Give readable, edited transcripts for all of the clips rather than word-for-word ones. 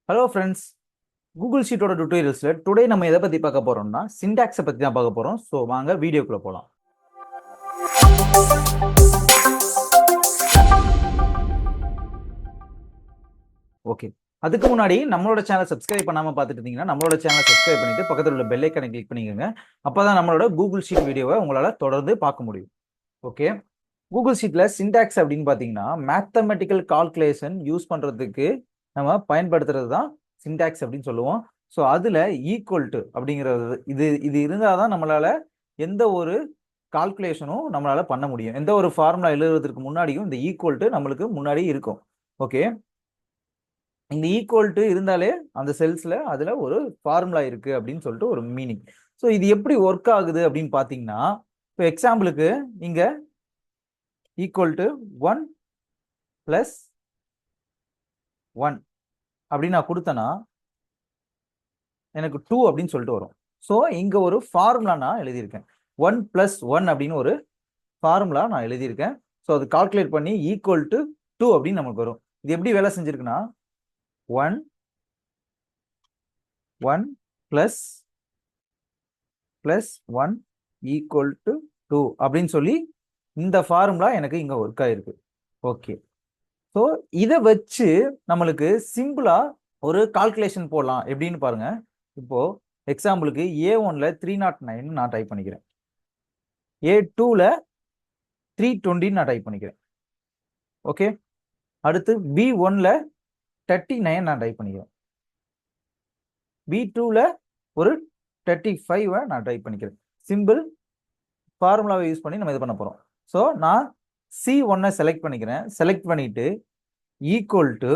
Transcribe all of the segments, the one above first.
Hello friends, Google ஷீட்டோட டுட்டோரியல்ஸ்ல today நம்ம எதை பத்தி பார்க்க போறோம்னா சின்டாக்ஸை பத்தி தான் பார்க்க போறோம். ஸோ வாங்க வீடியோக்குள்ள போலாம். ஓகே, அதுக்கு முன்னாடி நம்மளோட சேனல் சப்ஸ்கிரைப் பண்ணாம பார்த்துட்டு இருந்தீங்கன்னா நம்மளோட சேனலை சப்ஸ்கிரைப் பண்ணிட்டு பக்கத்தில் உள்ள பெல் ஐக்கனை கிளிக் பண்ணிக்கோங்க. அப்பதான் நம்மளோட கூகுள் ஷீட் வீடியோவை உங்களால தொடர்ந்து பார்க்க முடியும். ஓகே, கூகுள் ஷீட்ல சின்டாக்ஸ் அப்படின்னு பார்த்தீங்கன்னா மேத்தமெட்டிக்கல் கால்குலேஷன் யூஸ் பண்றதுக்கு நம்ம பயன்படுத்துறது தான் சின்டாக்ஸ் அப்படின்னு சொல்லுவோம். ஸோ அதில் ஈக்குவல் டு அப்படிங்கிறது இது இது இருந்தால் தான் நம்மளால எந்த ஒரு கால்குலேஷனும் நம்மளால பண்ண முடியும். எந்த ஒரு ஃபார்முலா எழுதுறதுக்கு முன்னாடியும் இந்த ஈக்குவல் டு நம்மளுக்கு முன்னாடி இருக்கும். ஓகே, இந்த ஈக்குவல் டு இருந்தாலே அந்த செல்ஸ்ல அதுல ஒரு ஃபார்முலா இருக்கு அப்படின்னு சொல்லிட்டு ஒரு மீனிங். ஸோ இது எப்படி ஒர்க் ஆகுது அப்படின்னு பார்த்தீங்கன்னா, இப்போ எக்ஸாம்பிளுக்கு இங்க ஈக்குவல் டு 1 + 1 அப்படின்னு நான் கொடுத்தேன்னா எனக்கு 2 அப்படின்னு சொல்லிட்டு வரும். ஸோ இங்க ஒரு ஃபார்முலா நான் எழுதியிருக்கேன். 1 + 1 அப்படின்னு ஒரு ஃபார்முலா நான் எழுதியிருக்கேன். ஸோ அது கால்குலேட் பண்ணி ஈக்குவல் டு 2 அப்படின்னு நமக்கு வரும். இது எப்படி வேலை செஞ்சிருக்குன்னா 1 1 + 1 ஈக்குவல் டு 2 அப்படின்னு சொல்லி இந்த ஃபார்முலா எனக்கு இங்க ஒர்க் ஆயிருக்கு. ஓகே, ஸோ இதை வச்சு நம்மளுக்கு சிம்பிளா ஒரு கால்குலேஷன் போடலாம். எப்படின்னு பாருங்க. இப்போ எக்ஸாம்பிளுக்கு A1ல 309 நான் டைப் பண்ணிக்கிறேன். A2ல 320 நான் டைப் பண்ணிக்கிறேன். ஓகே, அடுத்து B1ல 39 நான் டைப் பண்ணிக்கிறேன். B2ல ஒரு 35 நான் டைப் பண்ணிக்கிறேன். சிம்பிள் ஃபார்முலாவை யூஸ் பண்ணி நம்ம இது பண்ண போறோம். ஸோ நான் C1 செலக்ட் பண்ணிக்கிறேன். செலக்ட் பண்ணிட்டு ஈக்குவல் டு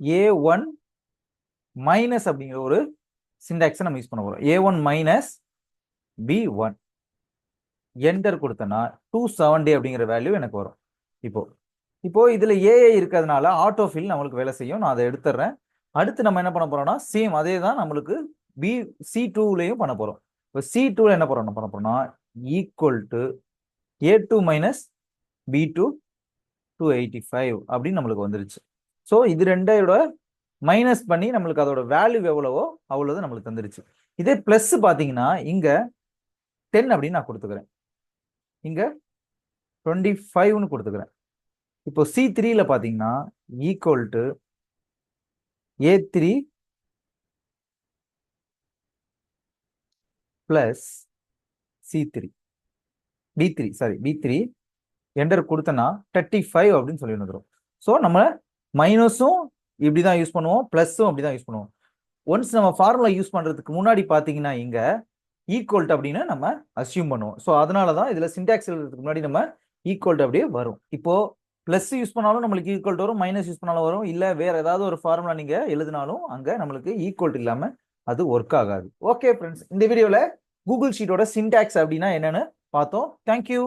A1 மைனஸ் அப்படிங்கிற ஒரு சிண்டாக்ஸை நம்ம யூஸ் பண்ண போறோம். A1 - B1 என்டர் கொடுத்தனா 270 அப்படிங்கிற வேல்யூ எனக்கு வரும். இப்போ இதுல ஏஐ இருக்கிறதுனால ஆட்டோ ஃபில் நம்மளுக்கு வேலை செய்யும். நான் அதை எடுத்துறேன். அடுத்து நம்ம என்ன பண்ண போறோம்னா சேம் அதே தான் நம்மளுக்கு C2லயும் பண்ண போறோம். இப்போ C2ல என்ன பண்ண போறோம்னா ஈக்குவல் டு A2 - B2 285 அப்படின்னு நம்மளுக்கு வந்துருச்சு. ஸோ இது ரெண்டையோட மைனஸ் பண்ணி நம்மளுக்கு அதோட வேல்யூ எவ்வளவோ அவ்வளவு நம்மளுக்கு தந்துருச்சு. இதே பிளஸ் பாத்தீங்கன்னா இங்க 10 அப்படின்னு நான் கொடுத்துக்கிறேன். இங்க 25ன்னு கொடுத்துக்கிறேன். இப்போ C3ல பாத்தீங்கன்னா equal to A3 + C3 B3 enter கொடுத்தனா 35 அப்படின்னு சொல்லி வந்துடும். ஸோ நம்ம மைனஸும் இப்படிதான் யூஸ் பண்ணுவோம், பிளஸும் அப்படிதான் யூஸ் பண்ணுவோம். ஒன்ஸ் நம்ம ஃபார்முலா யூஸ் பண்றதுக்கு முன்னாடி பாத்தீங்கன்னா இங்க ஈக்குவல் டு அப்படின்னு நம்ம அசியூம் பண்ணுவோம். ஸோ அதனாலதான் இதுல சின்டாக்ஸ் எழுதுறதுக்கு முன்னாடி நம்ம ஈக்குவல் டு அப்படியே வரும். இப்போ பிளஸ் யூஸ் பண்ணாலும் நம்மளுக்கு ஈக்குவல் டு வரும், மைனஸ் யூஸ் பண்ணாலும் வரும், இல்ல வேற ஏதாவது ஒரு ஃபார்முலா நீங்க எழுதினாலும் அங்க நம்மளுக்கு ஈக்குவல் டு இல்லாம அது ஒர்க் ஆகாது. ஓகே ஃப்ரெண்ட்ஸ், இந்த வீடியோல கூகுள் ஷீட்டோட சின்டாக்ஸ் அப்படின்னா என்னன்னு பார்த்தோம். தேங்க்யூ.